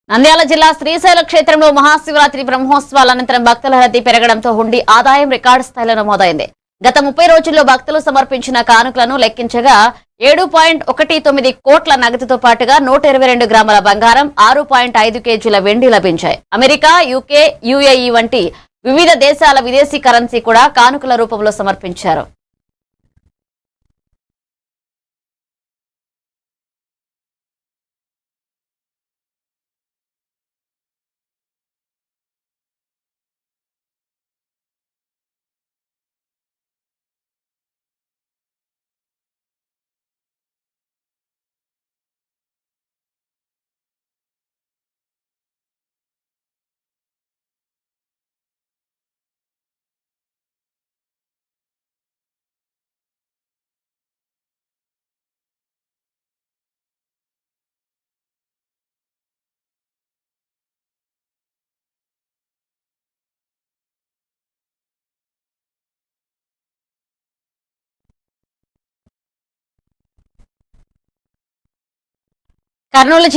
నంద్యాల జిల్లా శ్రీశైల క్షేత్రంలో మహాశివరాత్రి బ్రహ్మోత్సవాల అనంతరం భక్తుల రద్దీ పెరగడంతో హుండీ ఆదాయం రికార్డు స్థాయిలో నమోదైంది. గత 30 రోజుల్లో భక్తులు సమర్పించిన కానుకలను లెక్కించగా 7.19 కోట్ల నగదుతో పాటుగా 122 గ్రాముల బంగారం, 6.5 కేజీల వెండి లభించాయి. అమెరికా, యూకే, యూఏఈ వంటి వివిధ దేశాల విదేశీ కరెన్సీ కూడా కానుకల రూపంలో సమర్పించారు. కర్నూలు జిల్లా